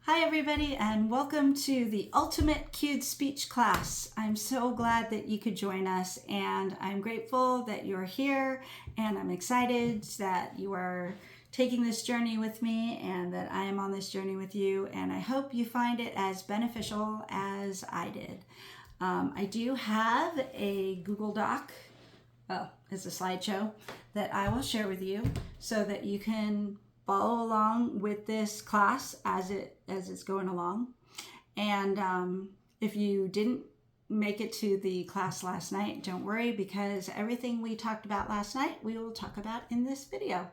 Hi everybody, and welcome to the Ultimate Cued Speech class. I'm so glad that you could join us, and I'm grateful that you're here, and I'm excited that you are taking this journey with me and that I am on this journey with you, and I hope you find it as beneficial as I did. I do have a Google Doc, it's a slideshow, that I will share with you so that you can follow along with this class as it's going along. And if you didn't make it to the class last night, don't worry, because everything we talked about last night we will talk about in this video.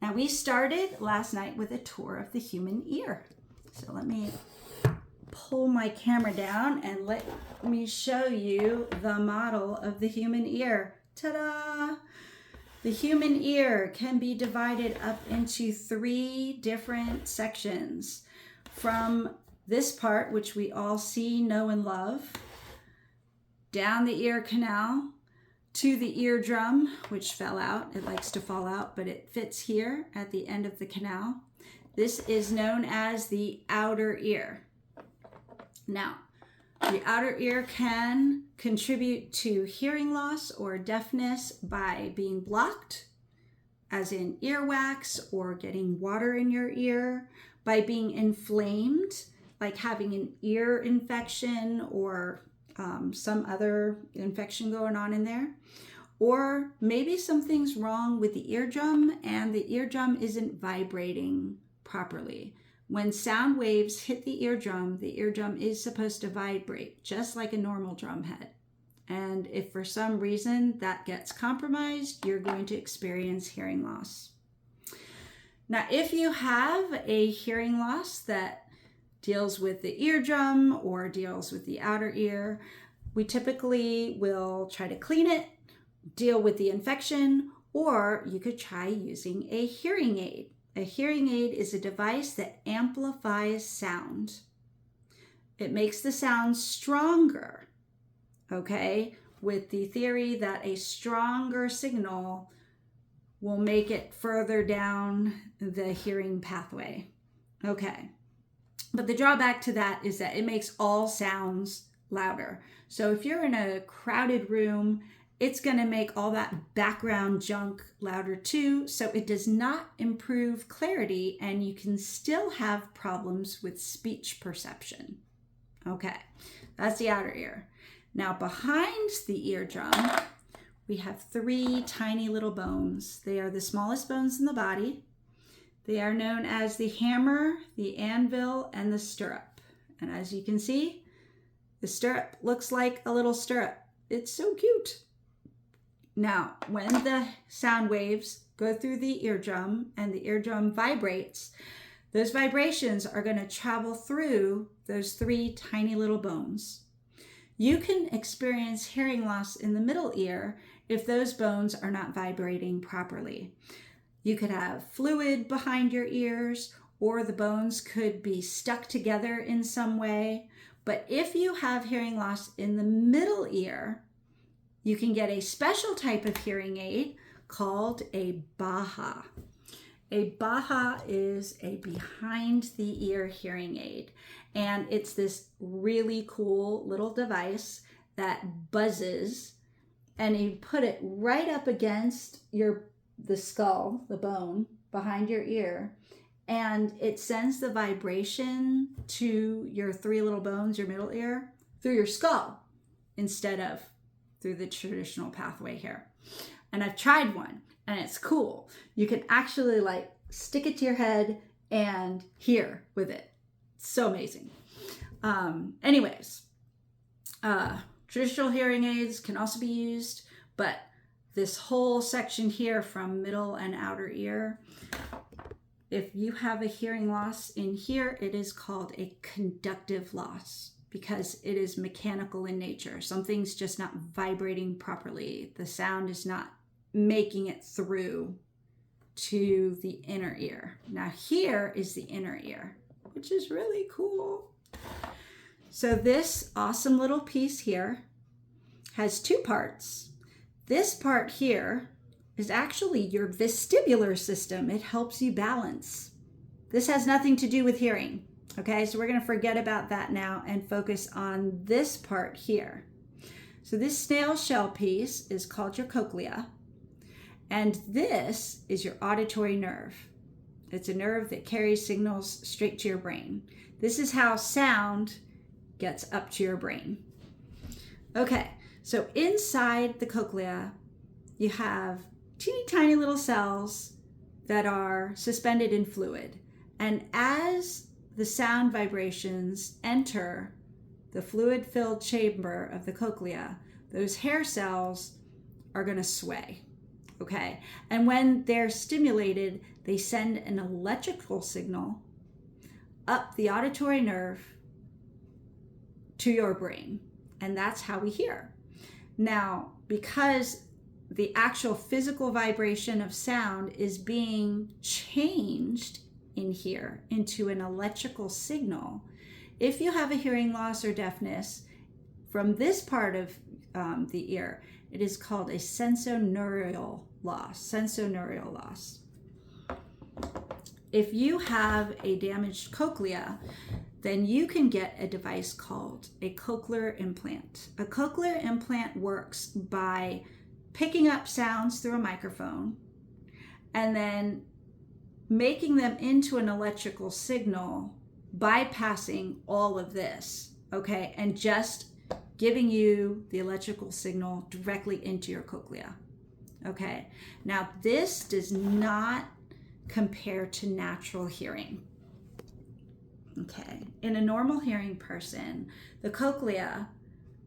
Now, we started last night with a tour of the human ear. So let me pull my camera down and let me show you the model of the human ear. Ta-da! The human ear can be divided up into three different sections. From this part, which we all see, know, and love, down the ear canal, to the eardrum, which fell out. It likes to fall out, but it fits here at the end of the canal. This is known as the outer ear. Now, the outer ear can contribute to hearing loss or deafness by being blocked, as in earwax or getting water in your ear, by being inflamed, like having an ear infection or some other infection going on in there, or maybe something's wrong with the eardrum and the eardrum isn't vibrating properly. When sound waves hit the eardrum is supposed to vibrate just like a normal drum head. And if for some reason that gets compromised, you're going to experience hearing loss. Now, if you have a hearing loss that deals with the eardrum or deals with the outer ear, we typically will try to clean it, deal with the infection, or you could try using a hearing aid. A hearing aid is a device that amplifies sound. It makes the sound stronger, okay, with the theory that a stronger signal will make it further down the hearing pathway. Okay, but the drawback to that is that it makes all sounds louder. So if you're in a crowded room, it's going to make all that background junk louder too, so it does not improve clarity and you can still have problems with speech perception. Okay, that's the outer ear. Now, behind the eardrum, we have three tiny little bones. They are the smallest bones in the body. They are known as the hammer, the anvil, and the stirrup. And as you can see, the stirrup looks like a little stirrup. It's so cute. Now, when the sound waves go through the eardrum and the eardrum vibrates, those vibrations are going to travel through those three tiny little bones. You can experience hearing loss in the middle ear if those bones are not vibrating properly. You could have fluid behind your ears, or the bones could be stuck together in some way. But if you have hearing loss in the middle ear, you can get a special type of hearing aid called a Baha. A Baha is a behind the ear hearing aid, and it's this really cool little device that buzzes, and you put it right up against the skull, the bone behind your ear, and it sends the vibration to your three little bones, your middle ear, through your skull instead of through the traditional pathway here. And I've tried one and it's cool. You can actually like stick it to your head and hear with it. It's so amazing. Traditional hearing aids can also be used, but this whole section here from middle and outer ear, if you have a hearing loss in here, it is called a conductive loss, because it is mechanical in nature. Something's just not vibrating properly. The sound is not making it through to the inner ear. Now here is the inner ear, which is really cool. So this awesome little piece here has two parts. This part here is actually your vestibular system. It helps you balance. This has nothing to do with hearing. Okay, so we're going to forget about that now and focus on this part here. So this snail shell piece is called your cochlea, and this is your auditory nerve. It's a nerve that carries signals straight to your brain. This is how sound gets up to your brain. Okay, so inside the cochlea, you have teeny tiny little cells that are suspended in fluid. And as the sound vibrations enter the fluid-filled chamber of the cochlea, those hair cells are going to sway, okay? And when they're stimulated, they send an electrical signal up the auditory nerve to your brain, and that's how we hear. Now, because the actual physical vibration of sound is being changed in here into an electrical signal, if you have a hearing loss or deafness from this part of the ear, it is called a sensorineural loss. If you have a damaged cochlea, then you can get a device called a cochlear implant. A cochlear implant works by picking up sounds through a microphone and then making them into an electrical signal, bypassing all of this, okay, and just giving you the electrical signal directly into your cochlea, okay? Now, this does not compare to natural hearing, okay? In a normal hearing person, the cochlea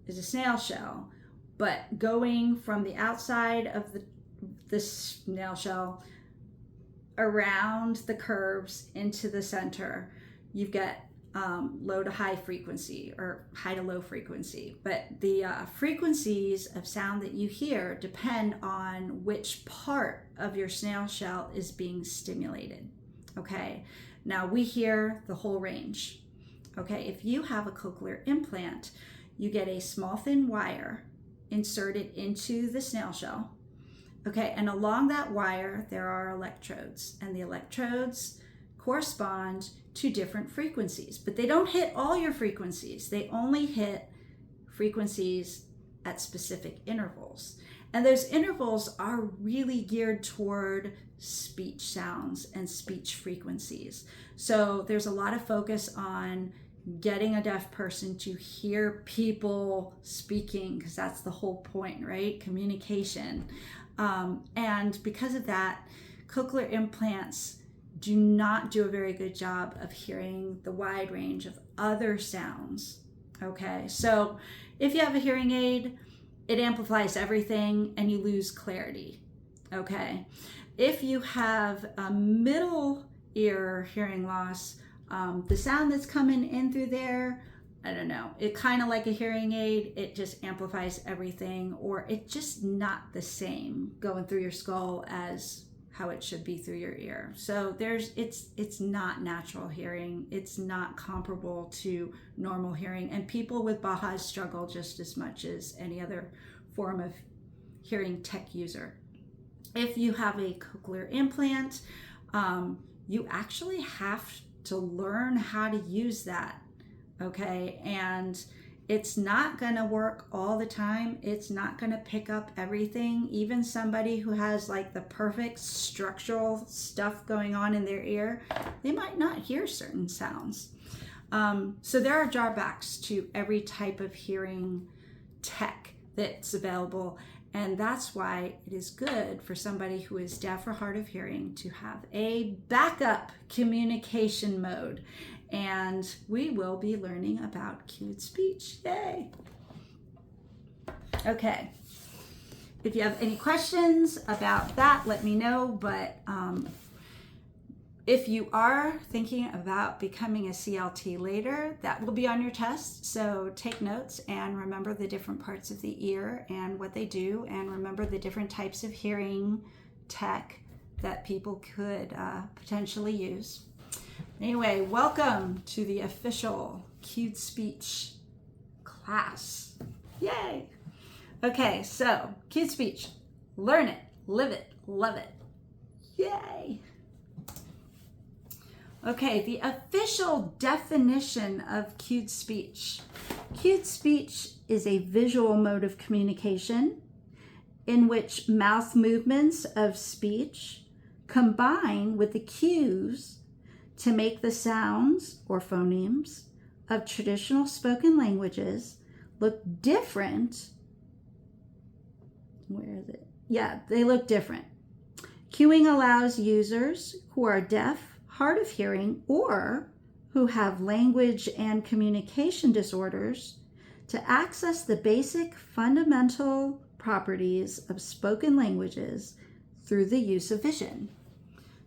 is a snail shell, but going from the outside of the snail shell around the curves into the center, you've got low to high frequency or high to low frequency. But the frequencies of sound that you hear depend on which part of your snail shell is being stimulated. Okay, now we hear the whole range. Okay, if you have a cochlear implant, you get a small thin wire inserted into the snail shell. Okay, and along that wire there are electrodes, and the electrodes correspond to different frequencies, but they don't hit all your frequencies. They only hit frequencies at specific intervals. And those intervals are really geared toward speech sounds and speech frequencies. So there's a lot of focus on getting a deaf person to hear people speaking, because that's the whole point, right? Communication. And because of that, cochlear implants do not do a very good job of hearing the wide range of other sounds. Okay, so if you have a hearing aid, it amplifies everything and you lose clarity. Okay, if you have a middle ear hearing loss, the sound that's coming in through there, I don't know, it kind of like a hearing aid, it just amplifies everything, or it's just not the same going through your skull as how it should be through your ear. So it's not natural hearing. It's not comparable to normal hearing. And people with BAHAs struggle just as much as any other form of hearing tech user. If you have a cochlear implant, you actually have to learn how to use that, okay? And it's not gonna work all the time. It's not gonna pick up everything. Even somebody who has like the perfect structural stuff going on in their ear, they might not hear certain sounds. So there are drawbacks to every type of hearing tech that's available. And that's why it is good for somebody who is deaf or hard of hearing to have a backup communication mode. And we will be learning about cued speech. Yay! Okay. If you have any questions about that, let me know. But if you are thinking about becoming a CLT later, that will be on your test. So take notes and remember the different parts of the ear and what they do, and remember the different types of hearing tech that people could potentially use. Anyway, welcome to the official cued speech class. Yay! Okay, so cued speech. Learn it, live it, love it. Yay! Okay, the official definition of cued speech. Cued speech is a visual mode of communication in which mouth movements of speech combine with the cues to make the sounds or phonemes of traditional spoken languages look different. Where is it? Yeah, they look different. Cueing allows users who are deaf, hard of hearing, or who have language and communication disorders to access the basic fundamental properties of spoken languages through the use of vision.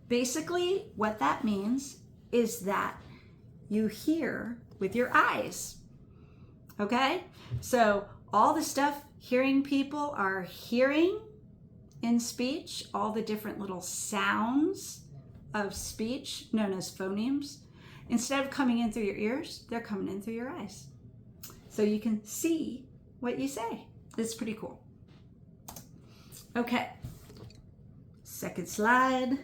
Basically, what that means is that you hear with your eyes. Okay? So all the stuff hearing people are hearing in speech, all the different little sounds of speech known as phonemes, instead of coming in through your ears, they're coming in through your eyes. So you can see what you say. It's pretty cool. Okay. Second slide.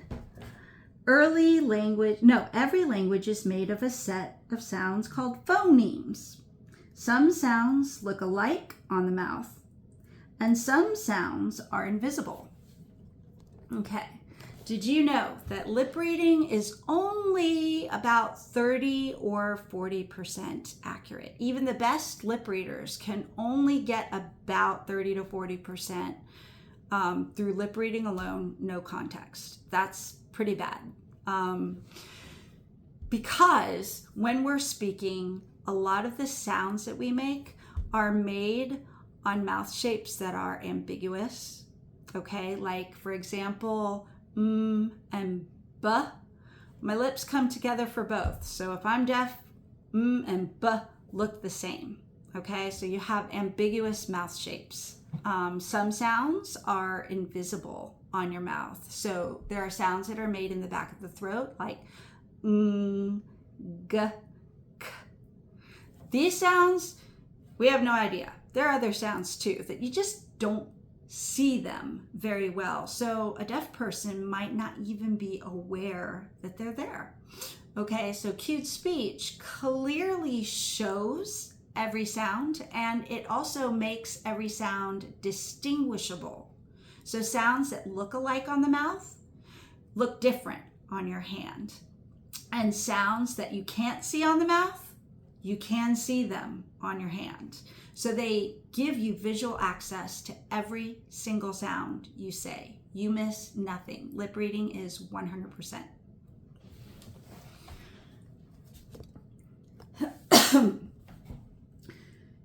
Every language is made of a set of sounds called phonemes. Some sounds look alike on the mouth, and some sounds are invisible. Okay. Did you know that lip reading is only about 30 or 40% accurate? Even the best lip readers can only get about 30 to 40% through lip reading alone, no context. That's pretty bad. Because when we're speaking, a lot of the sounds that we make are made on mouth shapes that are ambiguous. Okay, like for example, and b. My lips come together for both. So if I'm deaf, and b look the same. Okay, so you have ambiguous mouth shapes. Some sounds are invisible on your mouth. So there are sounds that are made in the back of the throat, like g, k. These sounds, we have no idea. There are other sounds too that you just don't see them very well. So a deaf person might not even be aware that they're there. Okay, so cued speech clearly shows every sound, and it also makes every sound distinguishable. So sounds that look alike on the mouth look different on your hand. And sounds that you can't see on the mouth, you can see them on your hand. So they give you visual access to every single sound you say. You miss nothing. Lip reading is 100%.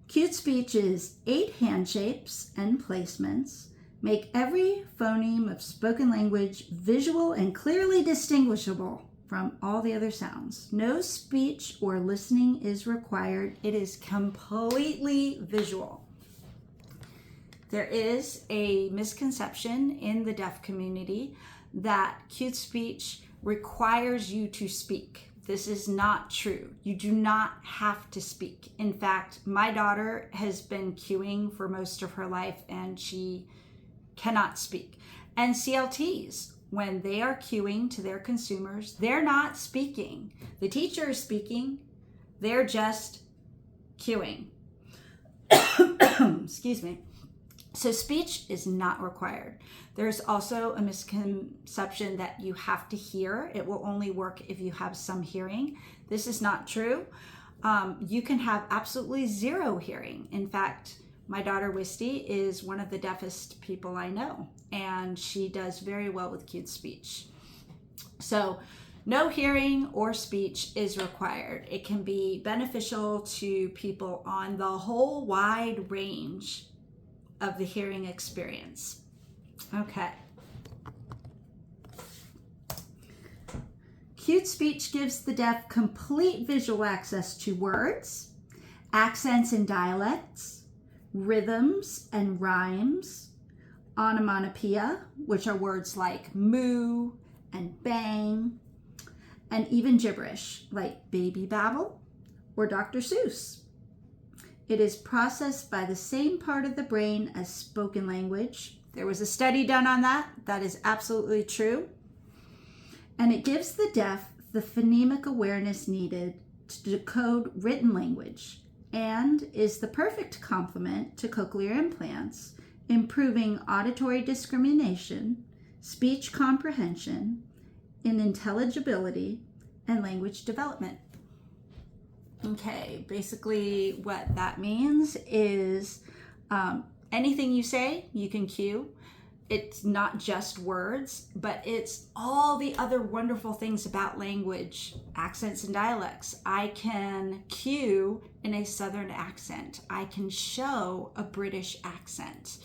Cued speech is 8 hand shapes and placements. Make every phoneme of spoken language visual and clearly distinguishable from all the other sounds. No speech or listening is required. It is completely visual. There is a misconception in the deaf community that cued speech requires you to speak. This is not true. You do not have to speak. In fact, my daughter has been cueing for most of her life and she cannot speak. And CLTs, when they are cueing to their consumers, they're not speaking. The teacher is speaking. They're just cueing. Excuse me. So speech is not required. There's also a misconception that you have to hear. It will only work if you have some hearing. This is not true. You can have absolutely zero hearing. In fact, my daughter Wisty is one of the deafest people I know, and she does very well with cued speech. So no hearing or speech is required. It can be beneficial to people on the whole wide range of the hearing experience. Okay. Cued speech gives the deaf complete visual access to words, accents and dialects, rhythms and rhymes, onomatopoeia, which are words like moo and bang, and even gibberish like baby babble or Dr. Seuss. It is processed by the same part of the brain as spoken language. There was a study done on that. That is absolutely true. And it gives the deaf the phonemic awareness needed to decode written language and is the perfect complement to cochlear implants, improving auditory discrimination, speech comprehension, and intelligibility, and language development. Okay, basically what that means is anything you say, you can cue. It's not just words, but it's all the other wonderful things about language, accents and dialects. I can cue in a Southern accent. I can show a British accent.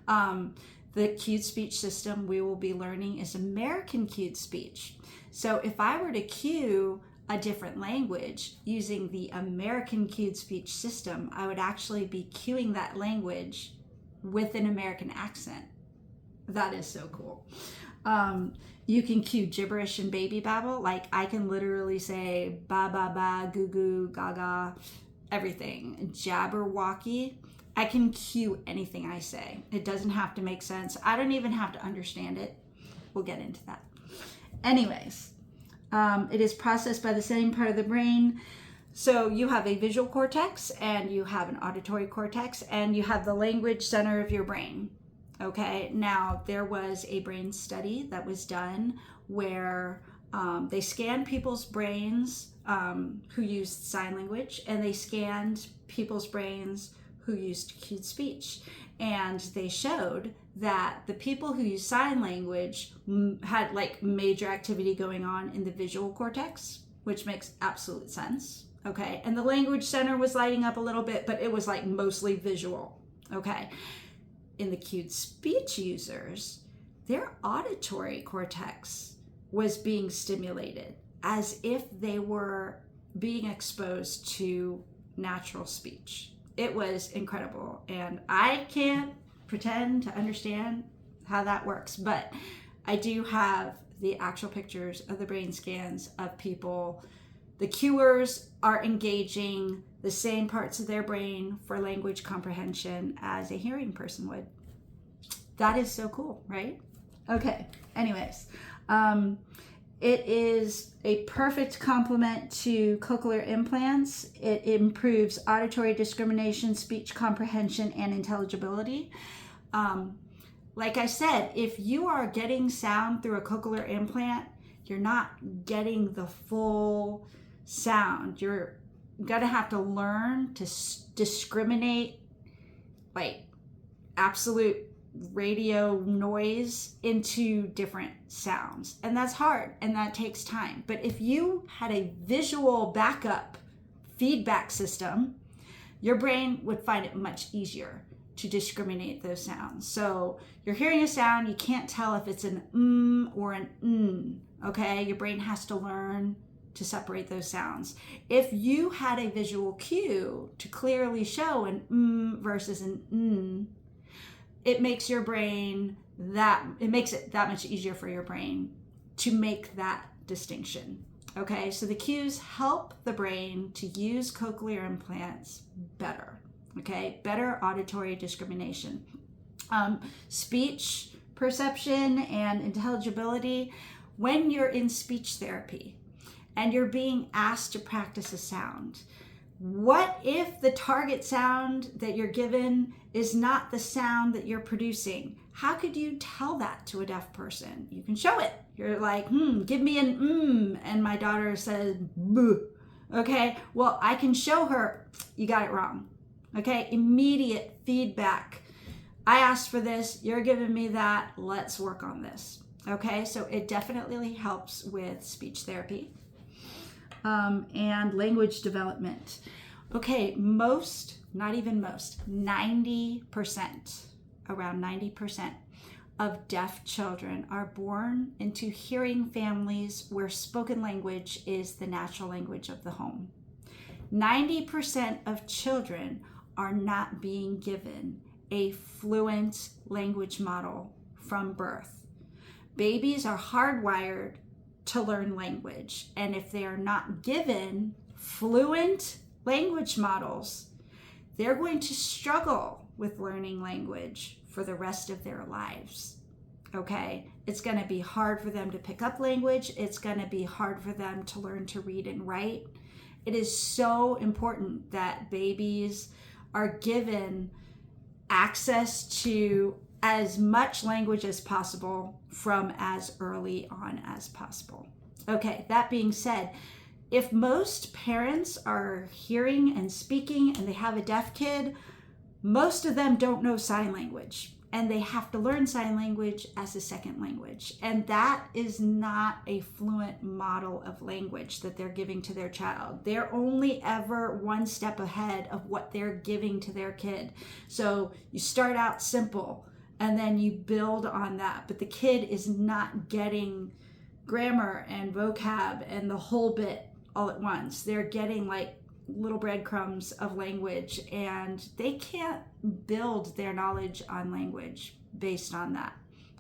The cued speech system we will be learning is American cued speech. So if I were to cue a different language using the American cued speech system, I would actually be cueing that language with an American accent. That is so cool. You can cue gibberish and baby babble. Like I can literally say ba ba ba, goo goo, gaga, everything. Jabberwocky. I can cue anything I say. It doesn't have to make sense. I don't even have to understand it. We'll get into that. Anyways, it is processed by the same part of the brain. So you have a visual cortex and you have an auditory cortex and you have the language center of your brain. Okay, now there was a brain study that was done where they scanned people's brains who used sign language, and they scanned people's brains who used cued speech. And they showed that the people who used sign language had like major activity going on in the visual cortex, which makes absolute sense. Okay, and the language center was lighting up a little bit, but it was like mostly visual. Okay. In the cued speech users, their auditory cortex was being stimulated as if they were being exposed to natural speech. It was incredible, and I can't pretend to understand how that works, but I do have the actual pictures of the brain scans of people. The cuers are engaging the same parts of their brain for language comprehension as a hearing person would. That is so cool, right? Okay, anyways, it is a perfect complement to cochlear implants. It improves auditory discrimination, speech comprehension, and intelligibility. Like I said, if you are getting sound through a cochlear implant, you're not getting the full sound. You're gonna have to learn to discriminate like absolute radio noise into different sounds, and that's hard and that takes time. But if you had a visual backup feedback system, your brain would find it much easier to discriminate those sounds. So you're hearing a sound, you can't tell if it's an or an okay? Your brain has to learn to separate those sounds. If you had a visual cue to clearly show an versus an it makes your brain it makes it that much easier for your brain to make that distinction. Okay, so the cues help the brain to use cochlear implants better. Okay, better auditory discrimination. Speech perception and intelligibility. When you're in speech therapy and you're being asked to practice a sound, what if the target sound that you're given is not the sound that you're producing? How could you tell that to a deaf person? You can show it. You're like, give me an and my daughter says, boo. Okay, well, I can show her, you got it wrong. Okay, immediate feedback. I asked for this, you're giving me that, let's work on this. Okay, so it definitely helps with speech therapy. And language development. Okay, 90%, around 90% of deaf children are born into hearing families where spoken language is the natural language of the home. 90% of children are not being given a fluent language model from birth. Babies are hardwired to learn language, and if they are not given fluent language models, they're going to struggle with learning language for the rest of their lives. okay? It's going to be hard for them to pick up language. It's going to be hard for them to learn to read and write. It is so important that babies are given access to as much language as possible from as early on as possible. Okay, that being said, if most parents are hearing and speaking and they have a deaf kid, most of them don't know sign language, and they have to learn sign language as a second language. And that is not a fluent model of language that they're giving to their child. They're only ever one step ahead of what they're giving to their kid. So you start out simple and then you build on that, but the kid is not getting grammar and vocab and the whole bit all at once. They're getting like little breadcrumbs of language, and they can't build their knowledge on language based on that.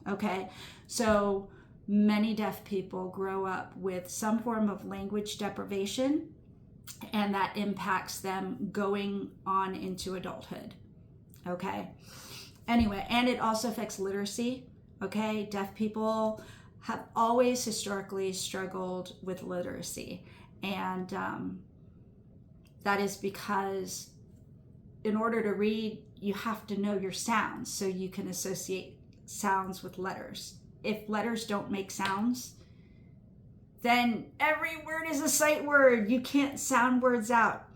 Okay, so many deaf people grow up with some form of language deprivation, and that impacts them going on into adulthood. Okay, anyway, and it also affects literacy. Okay, deaf people have always historically struggled with literacy, and that is because in order to read, you have to know your sounds so you can associate sounds with letters. If letters don't make sounds, then every word is a sight word. You can't sound words out.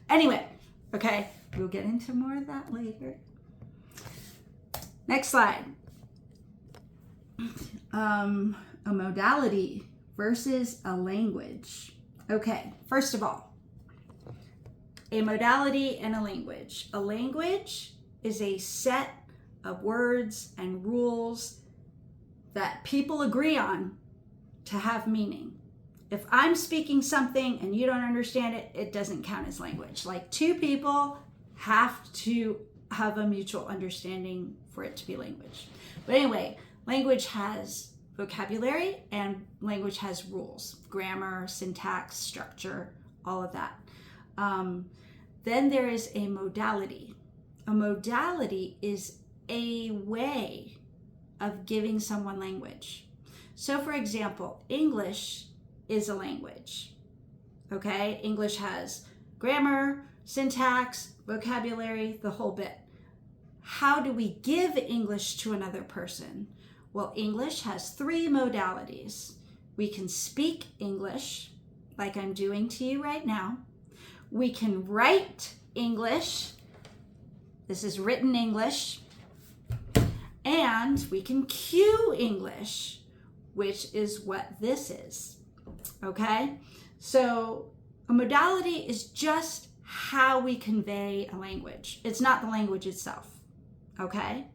Anyway, okay, we'll get into more of that later. Next slide. A modality versus a language. Okay, first of all, a modality and a language. A language is a set of words and rules that people agree on to have meaning. If I'm speaking something and you don't understand it, it doesn't count as language. Like, two people have to have a mutual understanding for it to be language. But anyway, language has vocabulary and language has rules, grammar, syntax, structure, all of that. Then there is a modality. A modality is a way of giving someone language. So for example, English is a language. Okay, English has grammar, syntax, vocabulary, the whole bit. How do we give English to another person? Well, English has 3 modalities. We can speak English, like I'm doing to you right now. We can write English. This is written English. And we can cue English, which is what this is. Okay? So a modality is just how we convey a language. It's not the language itself. Okay?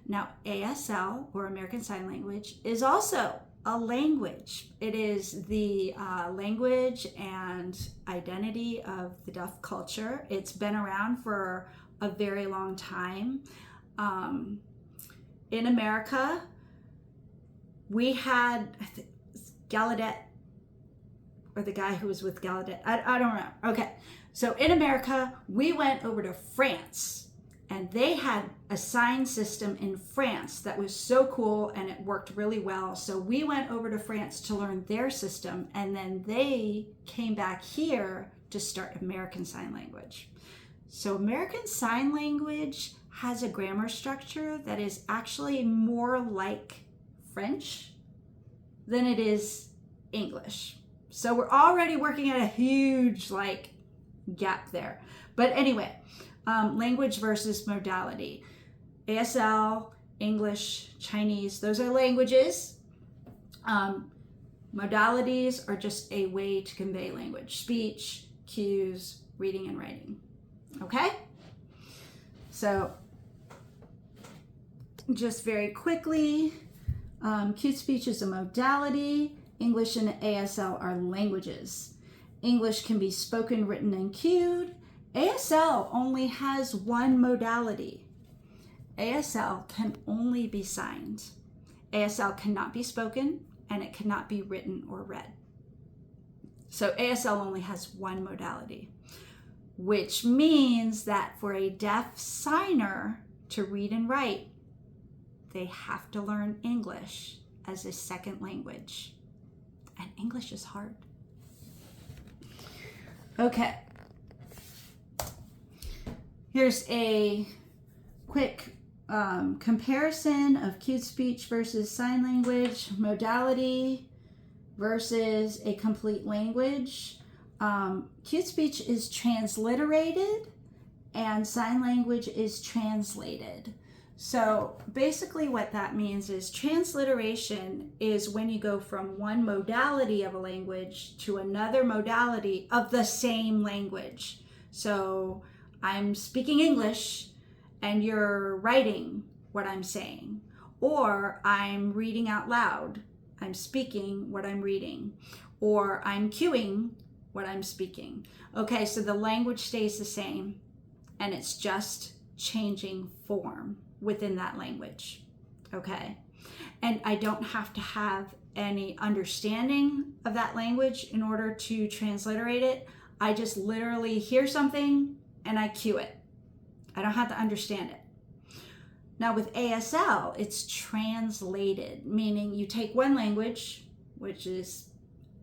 Now, ASL, or American Sign Language, is also a language. It is the language and identity of the deaf culture. It's been around for a very long time. In America, we had Gallaudet, or the guy who was with Gallaudet. I don't know. Okay, so in America, we went over to France. And they had a sign system in France that was so cool and it worked really well. So we went over to France to learn their system, and then they came back here to start American Sign Language. So American Sign Language has a grammar structure that is actually more like French than it is English. So we're already working at a huge gap there. But anyway, language versus modality. ASL, English, Chinese, those are languages. Modalities are just a way to convey language. Speech, cues, reading and writing. Okay? So, just very quickly, cued speech is a modality. English and ASL are languages. English can be spoken, written, and cued. ASL only has one modality. ASL can only be signed. ASL cannot be spoken, and it cannot be written or read. So ASL only has one modality, which means that for a deaf signer to read and write, they have to learn English as a second language. And English is hard. Okay. Here's a quick comparison of cute speech versus sign language, modality versus a complete language. Cute speech is transliterated and sign language is translated. So basically what that means is transliteration is when you go from one modality of a language to another modality of the same language. So I'm speaking English and you're writing what I'm saying, or I'm reading out loud. I'm speaking what I'm reading, or I'm cueing what I'm speaking. Okay, so the language stays the same and it's just changing form within that language. Okay, and I don't have to have any understanding of that language in order to transliterate it. I just literally hear something and I cue it. I don't have to understand it. Now with ASL, it's translated, meaning you take one language, which is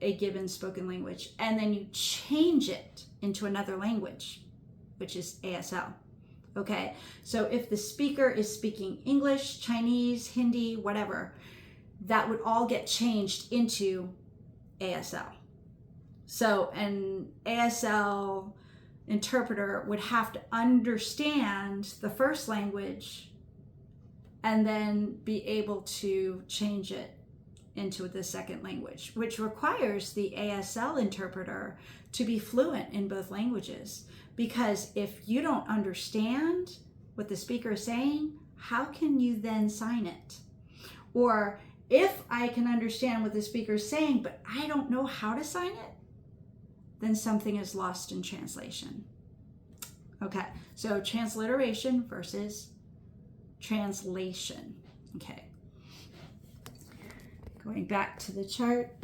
a given spoken language, and then you change it into another language, which is ASL. Okay, so if the speaker is speaking English, Chinese, Hindi, whatever, that would all get changed into ASL. So an ASL interpreter would have to understand the first language and then be able to change it into the second language, which requires the ASL interpreter to be fluent in both languages. Because if you don't understand what the speaker is saying, how can you then sign it? Or if I can understand what the speaker is saying, but I don't know how to sign it, then something is lost in translation. Okay, so transliteration versus translation. Okay, going back to the chart,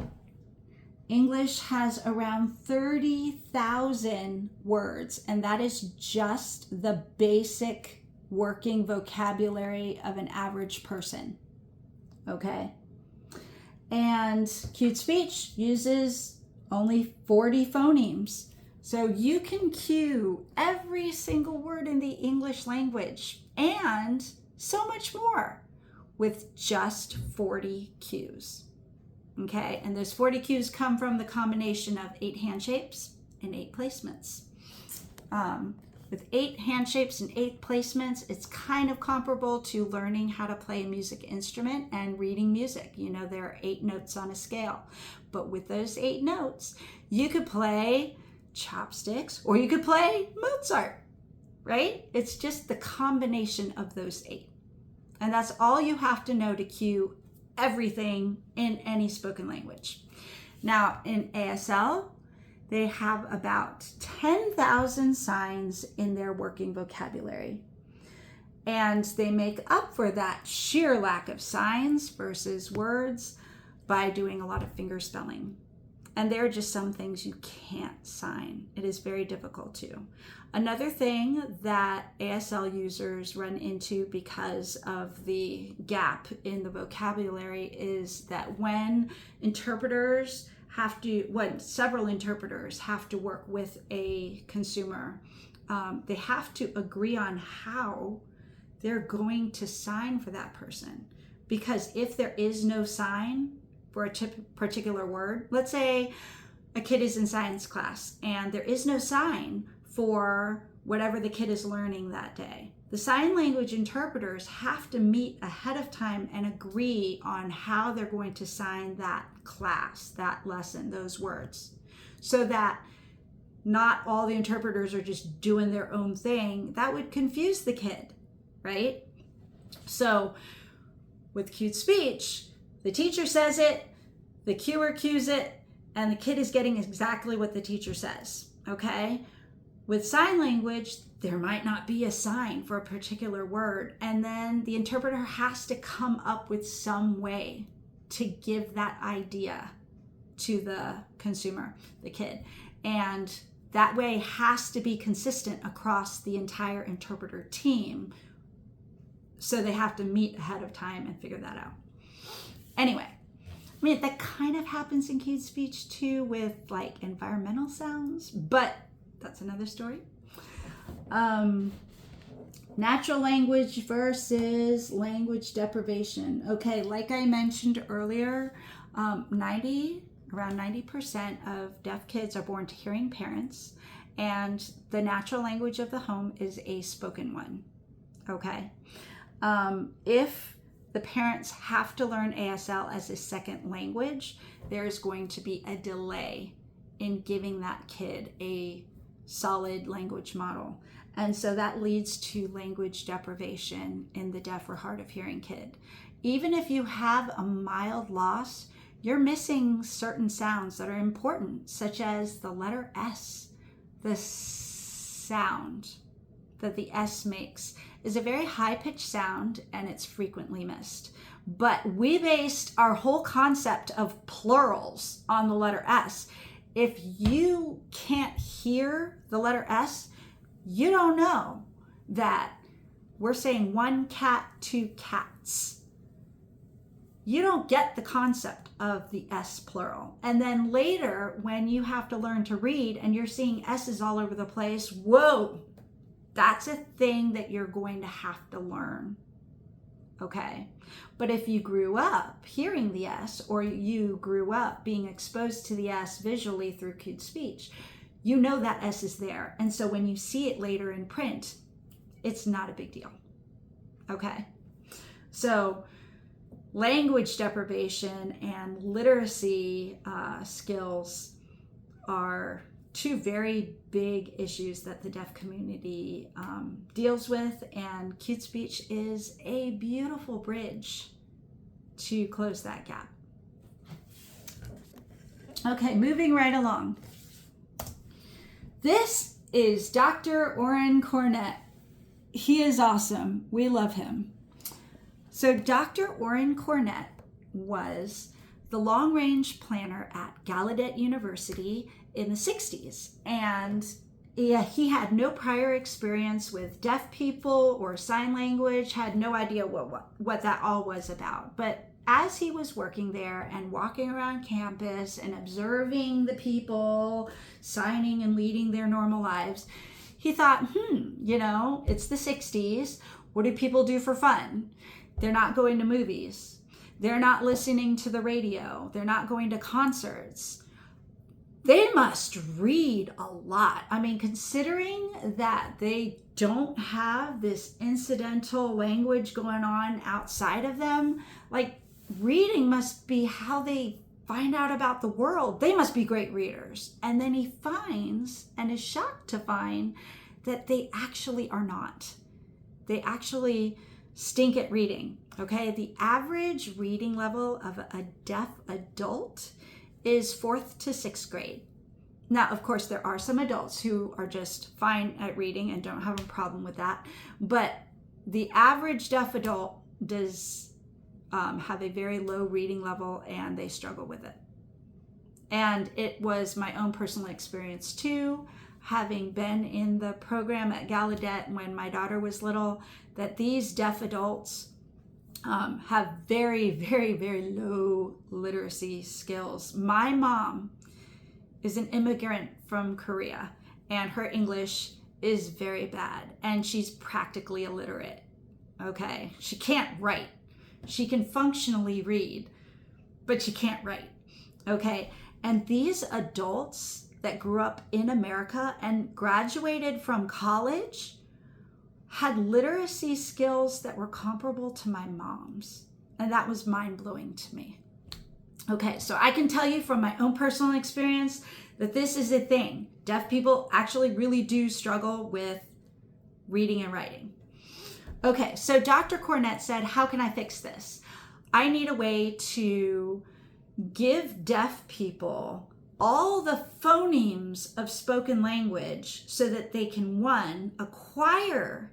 English has around 30,000 words, and that is just the basic working vocabulary of an average person. Okay, and cute speech uses only 40 phonemes. So you can cue every single word in the English language and so much more with just 40 cues. Okay, and those 40 cues come from the combination of 8 hand shapes and 8 placements. With 8 hand shapes and 8 placements, it's kind of comparable to learning how to play a music instrument and reading music. You know, there are 8 notes on a scale. But with those 8 notes, you could play chopsticks or you could play Mozart, right? It's just the combination of those 8. And that's all you have to know to cue everything in any spoken language. Now, in ASL, they have about 10,000 signs in their working vocabulary. And they make up for that sheer lack of signs versus words by doing a lot of finger spelling. And there are just some things you can't sign. It is very difficult to. Another thing that ASL users run into because of the gap in the vocabulary is that when several interpreters have to work with a consumer, they have to agree on how they're going to sign for that person. Because if there is no sign for a particular word, let's say a kid is in science class and there is no sign for whatever the kid is learning that day. The sign language interpreters have to meet ahead of time and agree on how they're going to sign that class, that lesson, those words, so that not all the interpreters are just doing their own thing. That would confuse the kid, right? So with cute speech, the teacher says it, the cuer cues it, and the kid is getting exactly what the teacher says, okay? With sign language, there might not be a sign for a particular word, and then the interpreter has to come up with some way to give that idea to the consumer, the kid. And that way has to be consistent across the entire interpreter team So they have to meet ahead of time and figure that out. Anyway, I mean, that kind of happens in cute speech too with like environmental sounds, but that's another story. Natural language versus language deprivation. Okay, like I mentioned earlier, around 90% of deaf kids are born to hearing parents, and the natural language of the home is a spoken one. Okay. If the parents have to learn ASL as a second language, there's going to be a delay in giving that kid a solid language model. And so that leads to language deprivation in the deaf or hard of hearing kid. Even if you have a mild loss, you're missing certain sounds that are important, such as the letter S. The sound that the S makes is a very high-pitched sound, and it's frequently missed. But we based our whole concept of plurals on the letter S. If you can't hear the letter S, you don't know that we're saying one cat, two cats. You don't get the concept of the S plural. And then later, when you have to learn to read and you're seeing S's all over the place, whoa, that's a thing that you're going to have to learn. Okay? But if you grew up hearing the S, or you grew up being exposed to the S visually through cute speech, you know that S is there. And so when you see it later in print, it's not a big deal. Okay? So language deprivation and literacy skills are two very big issues that the deaf community deals with, and cute speech is a beautiful bridge to close that gap. Okay, moving right along. This is Dr. Oren Cornett. He is awesome. We love him. So Dr. Oren Cornett was the long-range planner at Gallaudet University in the 60s. And he had no prior experience with deaf people or sign language, had no idea what that all was about. But as he was working there and walking around campus and observing the people signing and leading their normal lives, he thought, it's the 60s. What do people do for fun? They're not going to movies. They're not listening to the radio. They're not going to concerts. They must read a lot. I mean, considering that they don't have this incidental language going on outside of them, like reading must be how they find out about the world. They must be great readers. And then he finds, and is shocked to find, that they actually are not. They actually stink at reading. Okay, the average reading level of a deaf adult is 4th to 6th grade. Now, of course, there are some adults who are just fine at reading and don't have a problem with that, but the average deaf adult does have a very low reading level, and they struggle with it. And it was my own personal experience too, having been in the program at Gallaudet when my daughter was little, that these deaf adults have very, very, very low literacy skills. My mom is an immigrant from Korea, and her English is very bad, and she's practically illiterate. Okay, she can't write. She can functionally read, but she can't write. Okay, and these adults that grew up in America and graduated from college had literacy skills that were comparable to my mom's. And that was mind-blowing to me. Okay, so I can tell you from my own personal experience that this is a thing. Deaf people actually really do struggle with reading and writing. Okay, so Dr. Cornett said, how can I fix this? I need a way to give deaf people all the phonemes of spoken language so that they can, one, acquire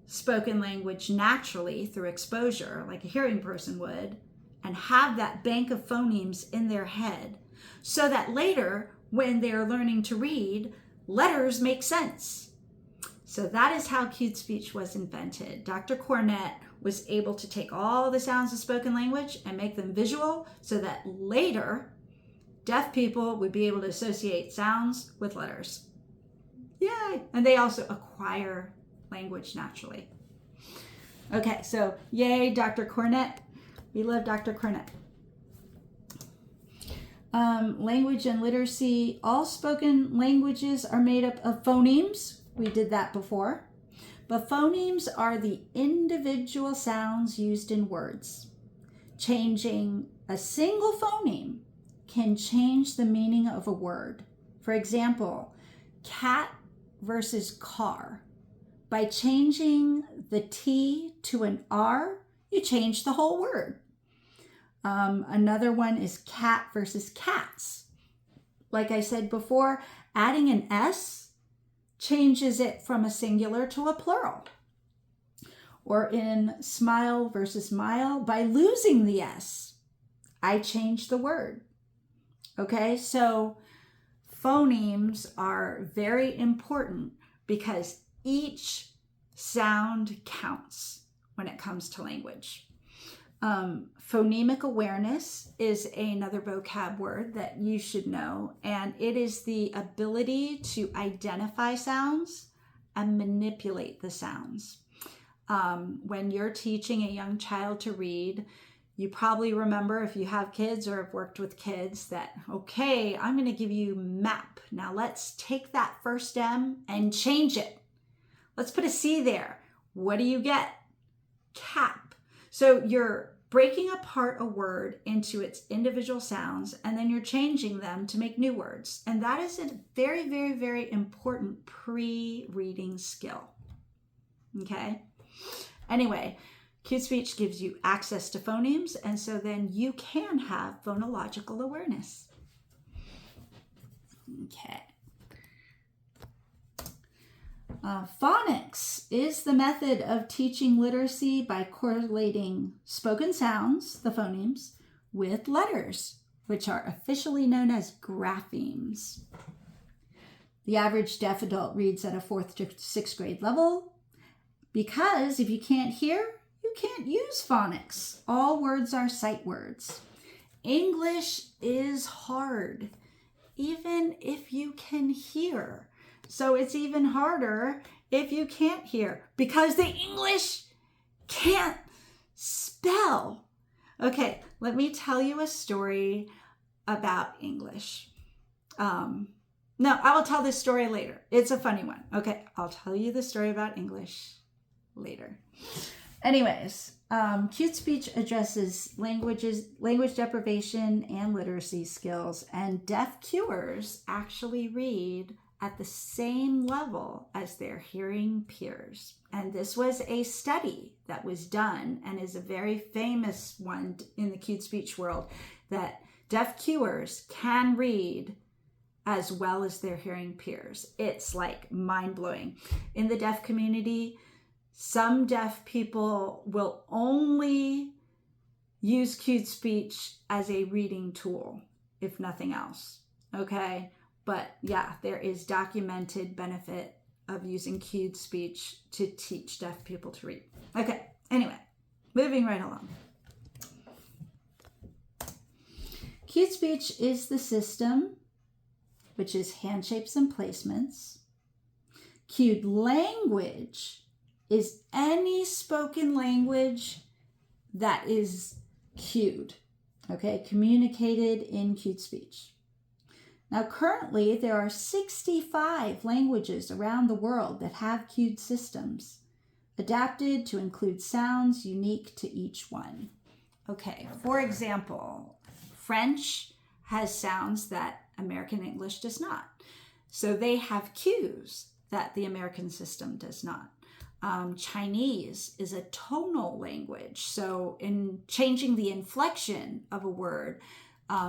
spoken language naturally through exposure, like a hearing person would, and have that bank of phonemes in their head so that later, when they're learning to read, letters make sense. So that is how cute speech was invented. Dr. Cornett was able to take all the sounds of spoken language and make them visual so that later deaf people would be able to associate sounds with letters. Yay! And they also acquire language naturally. Okay, so yay, Dr. Cornett. We love Dr. Cornett. Language and literacy. All spoken languages are made up of phonemes. We did that before. But phonemes are the individual sounds used in words. Changing a single phoneme can change the meaning of a word. For example, cat versus car. By changing the T to an R, you change the whole word. Another one is cat versus cats. Like I said before, adding an S changes it from a singular to a plural. Or in smile versus mile, by losing the S, I change the word. Okay, so phonemes are very important because each sound counts when it comes to language. Phonemic awareness is another vocab word that you should know, and it is the ability to identify sounds and manipulate the sounds. When you're teaching a young child to read, you probably remember, if you have kids or have worked with kids, that, okay, I'm going to give you map. Now let's take that first M and change it. Let's put a C there. What do you get? Cap. So you're breaking apart a word into its individual sounds, and then you're changing them to make new words. And that is a very, very, very important pre-reading skill. Okay? Anyway, Cute Speech gives you access to phonemes, and so then you can have phonological awareness. Okay. Phonics is the method of teaching literacy by correlating spoken sounds, the phonemes, with letters, which are officially known as graphemes. The average deaf adult reads at a 4th to 6th grade level because if you can't hear, you can't use phonics. All words are sight words. English is hard, even if you can hear. So it's even harder if you can't hear because the English can't spell. Okay, let me tell you a story about English. No, I will tell this story later. It's a funny one. Okay, I'll tell you the story about English later. Anyways, Cute Speech addresses language deprivation and literacy skills, and deaf cuers actually read at the same level as their hearing peers. And this was a study that was done and is a very famous one in the Cute Speech world, that deaf cuers can read as well as their hearing peers. It's like mind-blowing. In the deaf community, some deaf people will only use Cute Speech as a reading tool, if nothing else. Okay? But yeah, there is documented benefit of using Cute Speech to teach deaf people to read. Okay, anyway, moving right along. Cute Speech is the system, which is hand shapes and placements. Cued language is any spoken language that is cued, okay, communicated in Cute Speech. Now, currently, there are 65 languages around the world that have cued systems, adapted to include sounds unique to each one. Okay, for example, French has sounds that American English does not. So they have cues that the American system does not. Chinese is a tonal language. So in changing the inflection of a word,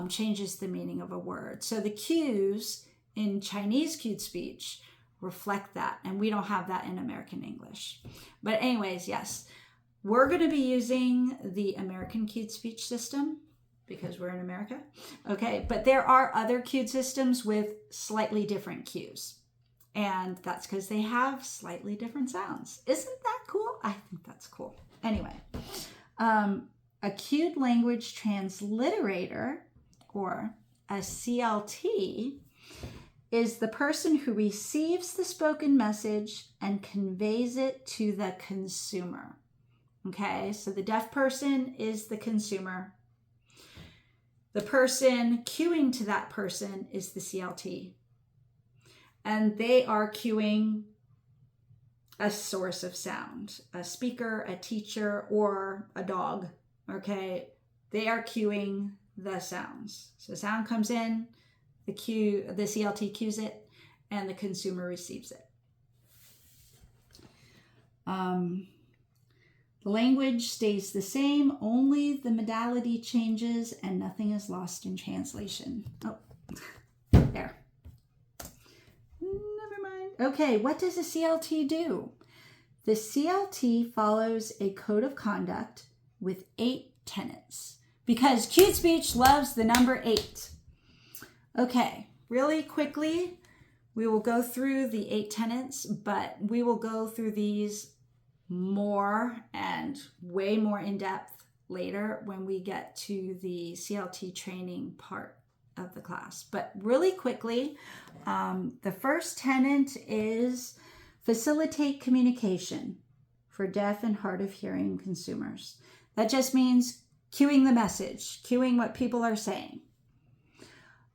changes the meaning of a word. So the cues in Chinese Cute Speech reflect that, and we don't have that in American English. But anyways, yes, we're going to be using the American Cute Speech system because we're in America. Okay, but there are other cued systems with slightly different cues. And that's because they have slightly different sounds. Isn't that cool? I think that's cool. Anyway, a cued language transliterator, or a CLT, is the person who receives the spoken message and conveys it to the consumer. Okay, so the deaf person is the consumer. The person cueing to that person is the CLT. And they are cueing a source of sound, a speaker, a teacher, or a dog. Okay, they are cueing the sounds. So sound comes in, the CLT cues it, and the consumer receives it. The language stays the same, only the modality changes and nothing is lost in translation. Oh, there. Never mind. Okay, what does a CLT do? The CLT follows a code of conduct with 8 tenets because cued speech loves the number 8. Okay, really quickly, we will go through the 8 tenets, but we will go through these more and way more in depth later when we get to the CLT training part of the class. But really quickly, the first tenet is facilitate communication for deaf and hard of hearing consumers. That just means cueing the message, cueing what people are saying.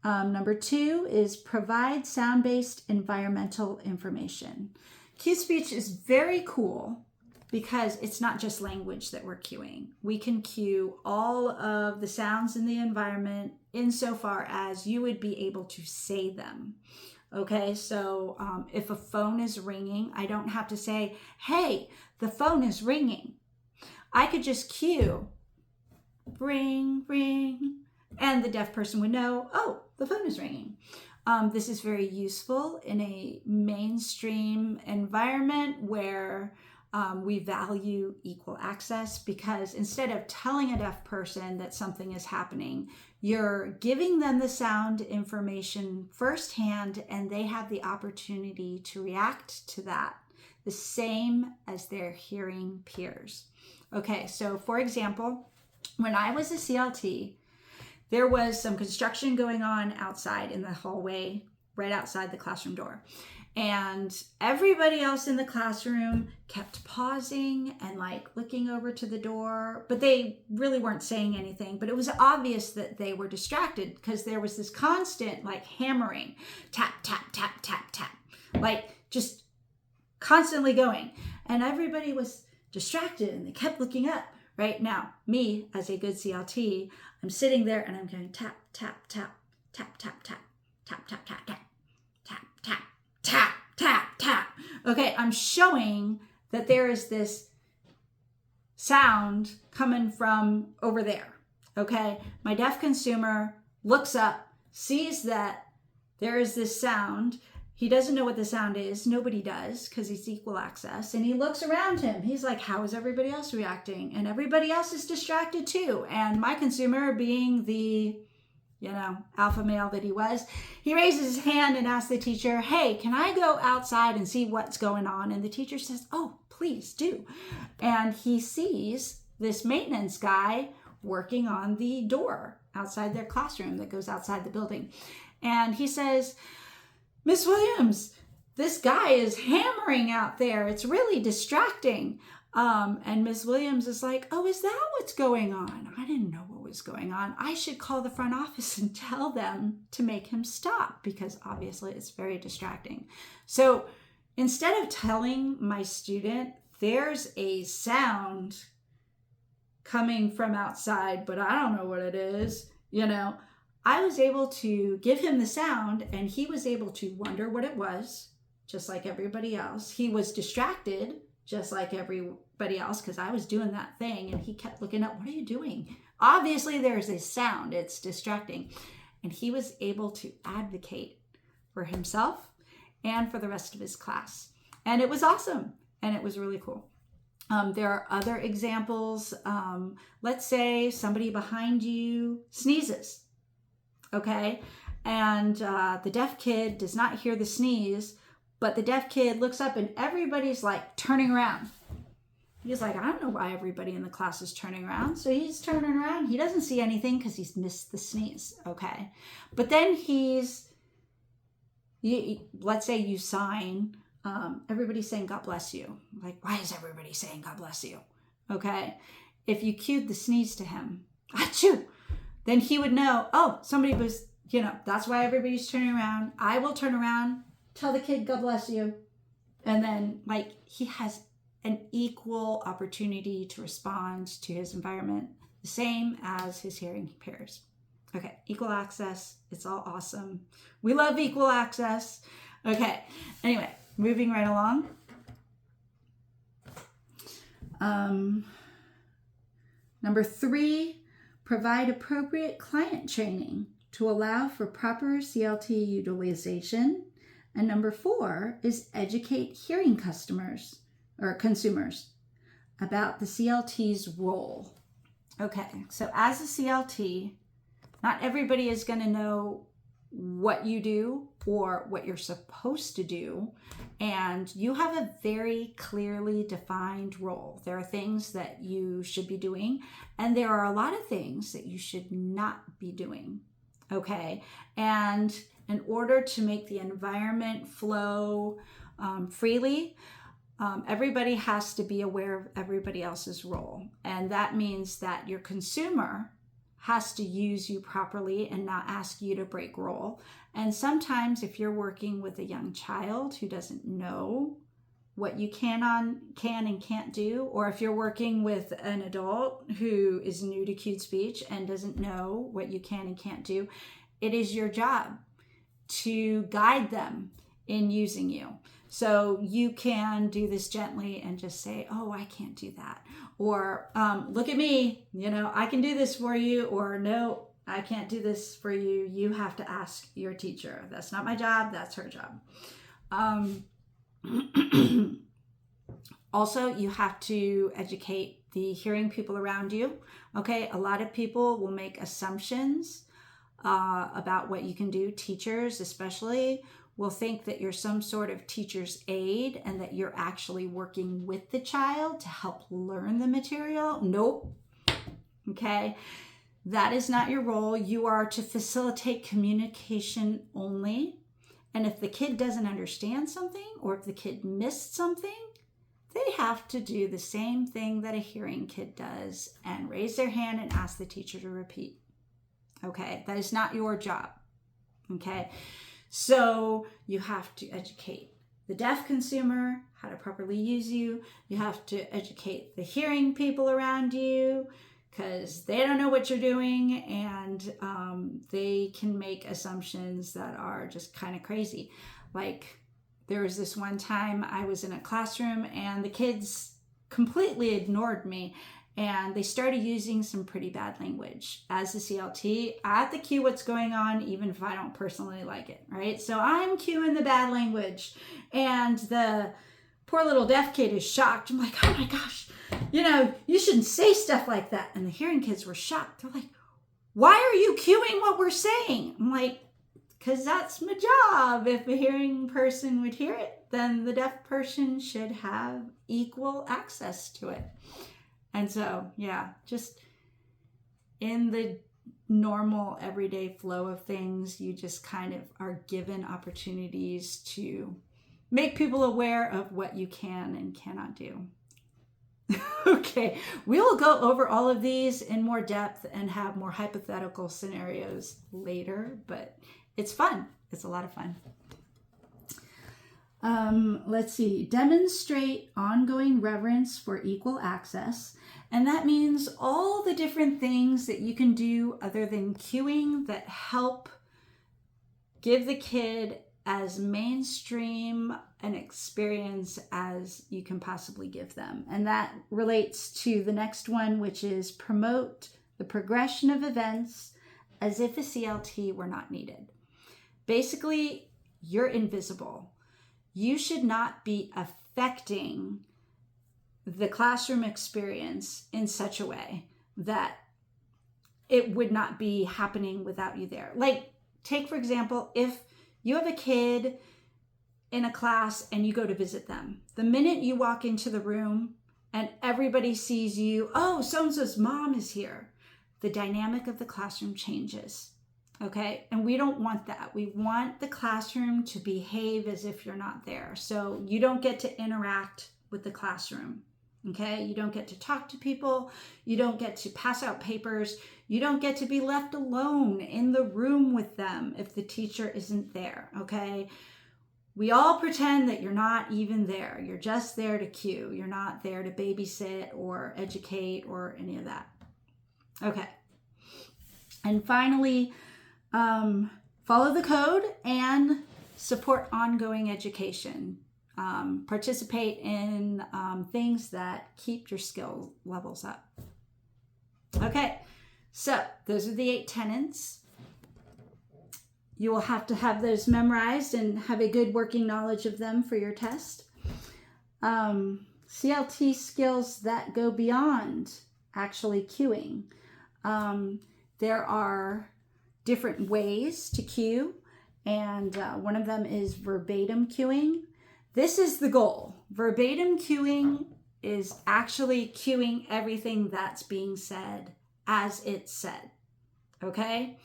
Number 2 is provide sound-based environmental information. Cued speech is very cool because it's not just language that we're cueing. We can cue all of the sounds in the environment insofar as you would be able to say them. Okay, so if a phone is ringing, I don't have to say, hey, the phone is ringing. I could just cue, ring, ring, and the deaf person would know, oh, the phone is ringing. This is very useful in a mainstream environment where we value equal access, because instead of telling a deaf person that something is happening, you're giving them the sound information firsthand, and they have the opportunity to react to that the same as their hearing peers. Okay, so for example, when I was a CLT, there was some construction going on outside in the hallway, right outside the classroom door. And everybody else in the classroom kept pausing and like looking over to the door, but they really weren't saying anything. But it was obvious that they were distracted because there was this constant like hammering, tap, tap, tap, tap, tap, like just constantly going. And everybody was distracted and they kept looking up. Right now, me as a good CLT, I'm sitting there and I'm going tap, tap, tap, tap, tap, tap, tap, tap, tap, tap, tap, tap, tap, tap, tap. Okay, I'm showing that there is this sound coming from over there. Okay, my deaf consumer looks up, sees that there is this sound. He doesn't know what the sound is. Nobody does because he's equal access. And he looks around him. He's like, how is everybody else reacting? And everybody else is distracted too. And my consumer, being the, alpha male that he was, he raises his hand and asks the teacher, hey, can I go outside and see what's going on? And the teacher says, oh, please do. And he sees this maintenance guy working on the door outside their classroom that goes outside the building. And he says, Miss Williams, this guy is hammering out there. It's really distracting. And Miss Williams is like, oh, is that what's going on? I didn't know what was going on. I should call the front office and tell them to make him stop because obviously it's very distracting. So instead of telling my student, there's a sound coming from outside, but I don't know what it is, I was able to give him the sound and he was able to wonder what it was, just like everybody else. He was distracted, just like everybody else, because I was doing that thing and he kept looking up, what are you doing? Obviously there's a sound, it's distracting. And he was able to advocate for himself and for the rest of his class. And it was awesome and it was really cool. There are other examples. Let's say somebody behind you sneezes. Okay, and the deaf kid does not hear the sneeze, But the deaf kid looks up and everybody's like turning around. He's like, I don't know why everybody in the class is turning around. So he's turning around. He doesn't see anything because he's missed the sneeze. Okay. But then let's say you sign, everybody's saying, God bless you. Like, why is everybody saying God bless you? Okay. If you cued the sneeze to him, achoo, then he would know, oh, somebody was, that's why everybody's turning around. I will turn around, tell the kid, God bless you. And then he has an equal opportunity to respond to his environment, the same as his hearing peers. Okay, equal access. It's all awesome. We love equal access. Okay, anyway, moving right along. Number 3, provide appropriate client training to allow for proper CLT utilization. And number 4 is educate hearing customers or consumers about the CLT's role. Okay, so as a CLT, not everybody is going to know what you do or what you're supposed to do, and you have a very clearly defined role. There are things that you should be doing, and there are a lot of things that you should not be doing. Okay, and in order to make the environment flow freely, everybody has to be aware of everybody else's role. And that means that your consumer has to use you properly and not ask you to break role. And sometimes if you're working with a young child who doesn't know what you can and can't do, or if you're working with an adult who is new to cued speech and doesn't know what you can and can't do, it is your job to guide them in using you. So you can do this gently and just say, oh, I can't do that. Or look at me, I can do this for you. Or no, I can't do this for you. You have to ask your teacher. That's not my job. That's her job. Also, you have to educate the hearing people around you. Okay, a lot of people will make assumptions about what you can do. Teachers especially will think that you're some sort of teacher's aide and that you're actually working with the child to help learn the material. Nope. Okay. That is not your role. You are to facilitate communication only. And if the kid doesn't understand something, or if the kid missed something, they have to do the same thing that a hearing kid does and raise their hand and ask the teacher to repeat. Okay. That is not your job. Okay. So you have to educate the deaf consumer how to properly use you. You have to educate the hearing people around you because they don't know what you're doing, and they can make assumptions that are just kind of crazy. Like there was this one time I was in a classroom and the kids completely ignored me. And they started using some pretty bad language. As a CLT, I have to cue what's going on, even if I don't personally like it, right? So I'm cueing the bad language. And the poor little deaf kid is shocked. I'm like, oh my gosh, you shouldn't say stuff like that. And the hearing kids were shocked. They're like, why are you cueing what we're saying? I'm like, because that's my job. If a hearing person would hear it, then the deaf person should have equal access to it. And so, yeah, just in the normal everyday flow of things, you just kind of are given opportunities to make people aware of what you can and cannot do. Okay, we will go over all of these in more depth and have more hypothetical scenarios later, but it's fun. It's a lot of fun. Let's see. Demonstrate ongoing reverence for equal access. And that means all the different things that you can do other than cueing that help give the kid as mainstream an experience as you can possibly give them. And that relates to the next one, which is promote the progression of events as if a CLT were not needed. Basically, you're invisible. You should not be affecting the classroom experience in such a way that it would not be happening without you there. Like, take, for example, if you have a kid in a class and you go to visit them. The minute you walk into the room and everybody sees you, oh, so-and-so's mom is here, the dynamic of the classroom changes. Okay, and we don't want that. We want the classroom to behave as if you're not there. So you don't get to interact with the classroom. Okay, you don't get to talk to people. You don't get to pass out papers. You don't get to be left alone in the room with them if the teacher isn't there. Okay, we all pretend that you're not even there. You're just there to cue. You're not there to babysit or educate or any of that. Okay, and finally, follow the code and support ongoing education. Participate in things that keep your skill levels up. Okay, so those are the 8 tenets. You will have to have those memorized and have a good working knowledge of them for your test. CLT skills that go beyond actually cueing. There are different ways to cue, and one of them is verbatim cueing. This is the goal. Verbatim cueing is actually cueing everything that's being said as it's said. Okay?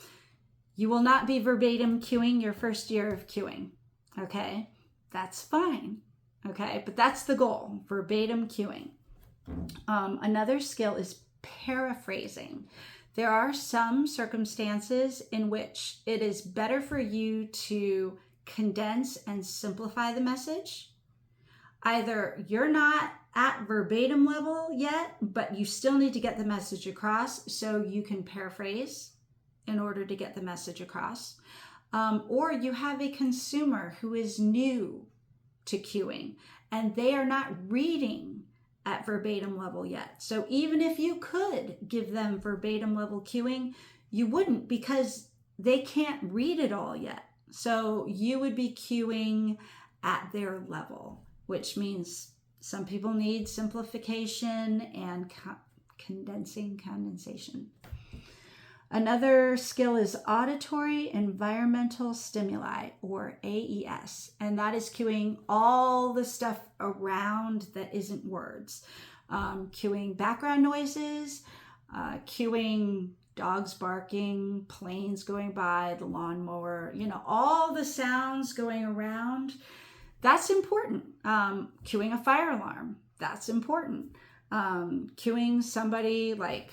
You will not be verbatim cueing your first year of cueing. Okay? That's fine. Okay? But that's the goal, verbatim cueing. Another skill is paraphrasing. There are some circumstances in which it is better for you to condense and simplify the message. Either you're not at verbatim level yet, but you still need to get the message across, so you can paraphrase in order to get the message across. Or you have a consumer who is new to cueing and they are not reading at verbatim level yet. So even if you could give them verbatim level cueing, you wouldn't, because they can't read it all yet. So you would be cueing at their level, which means some people need simplification and condensation. Another skill is auditory environmental stimuli, or AES, and that is cueing all the stuff around that isn't words. Cueing background noises, cueing dogs barking, planes going by, the lawnmower, all the sounds going around. That's important. Cueing a fire alarm, that's important. Cueing somebody like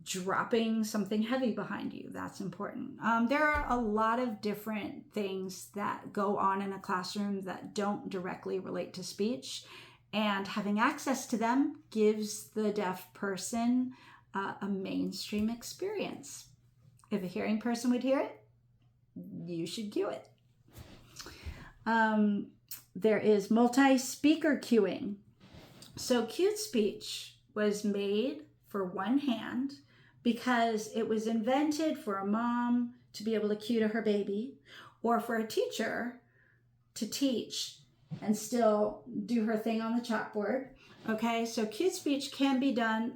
dropping something heavy behind you, that's important. There are a lot of different things that go on in a classroom that don't directly relate to speech, and having access to them gives the deaf person a mainstream experience. If a hearing person would hear it, you should cue it. There is multi-speaker cueing. So cued speech was made for one hand because it was invented for a mom to be able to cue to her baby, or for a teacher to teach and still do her thing on the chalkboard. Okay, so cued speech can be done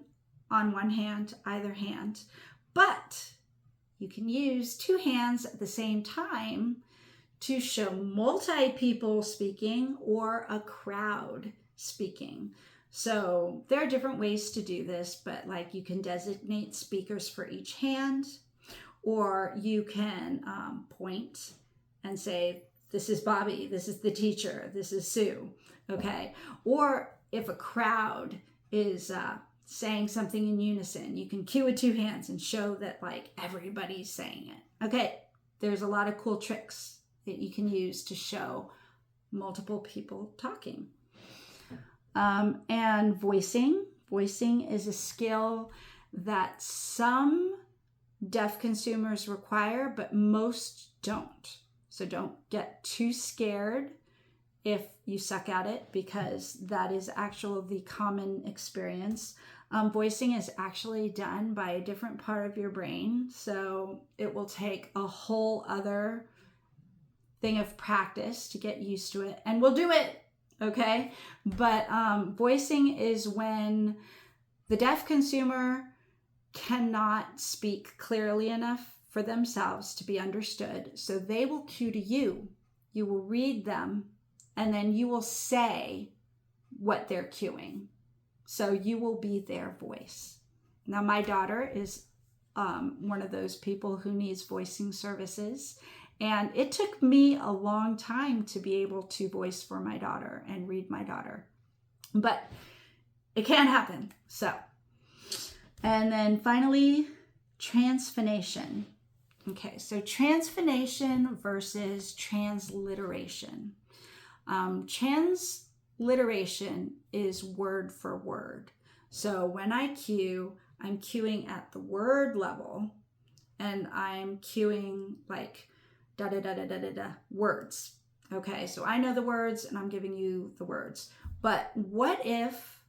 on one hand, either hand, but you can use 2 hands at the same time to show multi-people speaking or a crowd speaking. So there are different ways to do this, but like you can designate speakers for each hand, or you can point and say, this is Bobby, this is the teacher, this is Sue, okay? Or if a crowd is saying something in unison, you can cue with 2 hands and show that like everybody's saying it. Okay, there's a lot of cool tricks that you can use to show multiple people talking. And voicing. Voicing is a skill that some deaf consumers require, but most don't. So don't get too scared if you suck at it, because that is actually the common experience. Voicing is actually done by a different part of your brain, so it will take a whole other thing of practice to get used to it, and we'll do it, okay? But voicing is when the deaf consumer cannot speak clearly enough for themselves to be understood, so they will cue to you. You will read them, and then you will say what they're cueing. So you will be their voice. Now, my daughter is one of those people who needs voicing services. And it took me a long time to be able to voice for my daughter and read my daughter. But it can happen. So, and then finally, transphonation. Okay, so transphonation versus transliteration. Transliteration is word for word. So when I cue, I'm cueing at the word level, and I'm cueing like words. Okay, so I know the words and I'm giving you the words. But what if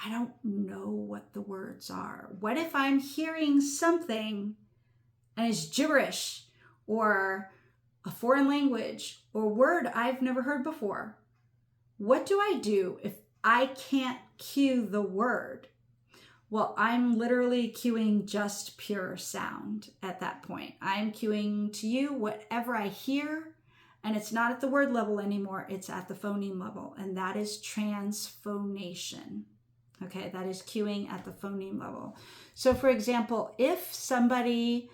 I don't know what the words are? What if I'm hearing something and it's gibberish or a foreign language or word I've never heard before? What do I do if I can't cue the word? Well, I'm literally cueing just pure sound at that point. I'm cueing to you whatever I hear, and it's not at the word level anymore, it's at the phoneme level, and that is transphonation. Okay, that is cueing at the phoneme level. So for example, if somebody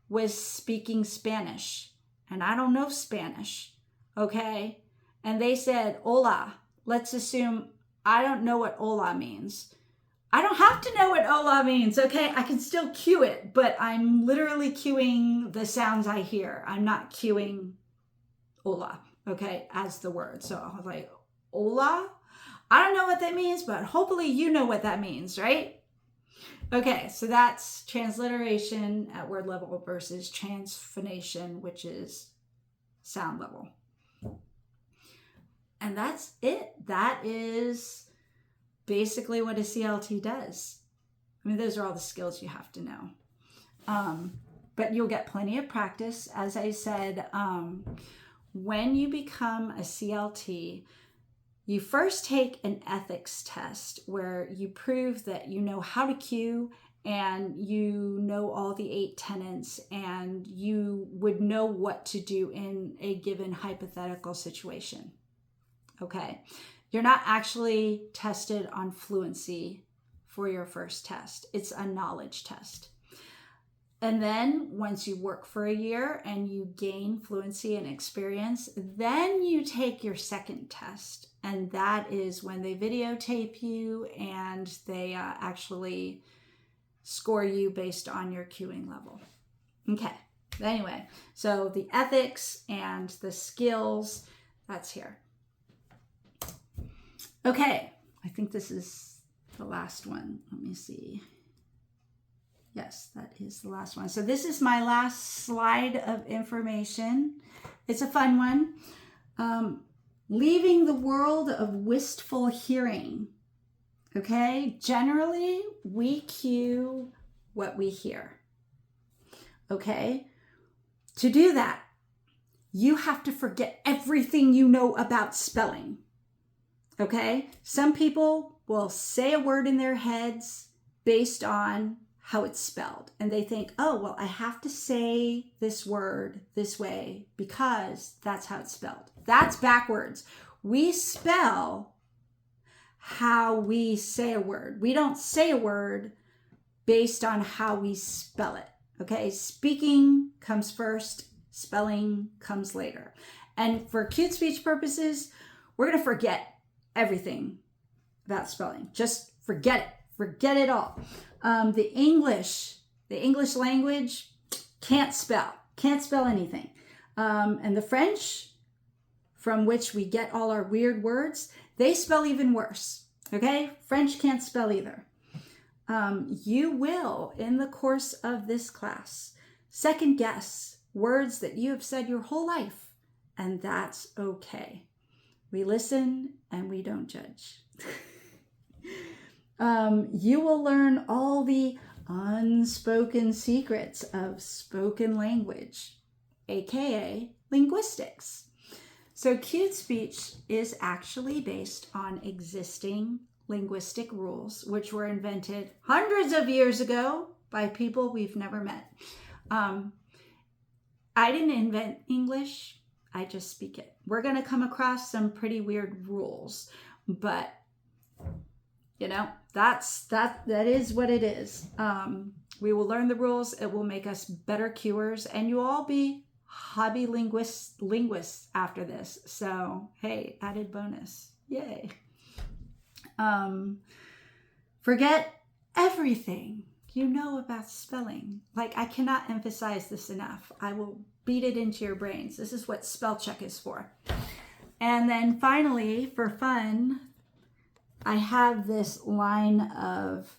was speaking Spanish, and I don't know Spanish, okay, and they said, hola, let's assume I don't know what hola means. I don't have to know what hola means, okay? I can still cue it, but I'm literally cueing the sounds I hear. I'm not cueing hola, okay, as the word. So I was like, hola? I don't know what that means, but hopefully you know what that means, right? Okay, so that's transliteration at word level versus transphonation, which is sound level. And that's it. That is basically what a CLT does. I mean, those are all the skills you have to know. But you'll get plenty of practice. As I said, when you become a CLT, you first take an ethics test where you prove that you know how to cue and you know all the 8 tenets and you would know what to do in a given hypothetical situation. Okay. You're not actually tested on fluency for your first test. It's a knowledge test. And then once you work for a year and you gain fluency and experience, then you take your second test. And that is when they videotape you and they actually score you based on your cueing level. Okay. Anyway, so the ethics and the skills, that's here. Okay, I think this is the last one. Let me see. Yes, that is the last one. So this is my last slide of information. It's a fun one. Leaving the world of wistful hearing. Okay, generally we cue what we hear. Okay, to do that, you have to forget everything you know about spelling. Okay, some people will say a word in their heads based on how it's spelled. And they think, oh, well, I have to say this word this way because that's how it's spelled. That's backwards. We spell how we say a word. We don't say a word based on how we spell it. Okay, speaking comes first, spelling comes later. And for cute speech purposes, we're going to forget everything about spelling. Just forget it. Forget it all. The English language can't spell anything. And the French, from which we get all our weird words, they spell even worse. Okay? French can't spell either. You will, in the course of this class, second guess words that you have said your whole life, and that's okay. We listen and we don't judge. You will learn all the unspoken secrets of spoken language, aka linguistics. So cute speech is actually based on existing linguistic rules, which were invented hundreds of years ago by people we've never met. I didn't invent English. I just speak it. We're going to come across some pretty weird rules, but you know, that is what it is. We will learn the rules. It will make us better cuers, and you'll all be hobby linguists after this. So, hey, added bonus. Yay. Forget everything you know about spelling. Like, I cannot emphasize this enough. I will beat it into your brains. This is what spell check is for. And then finally, for fun, I have this line of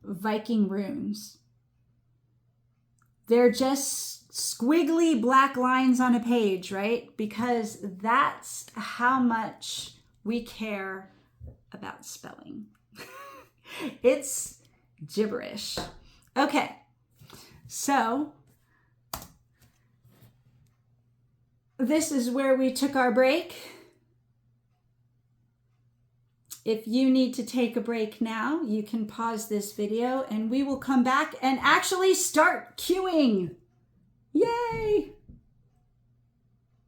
Viking runes. They're just squiggly black lines on a page, right? Because that's how much we care about spelling. It's gibberish. Okay, so this is where we took our break. If you need to take a break now, you can pause this video and we will come back and actually start cueing. Yay!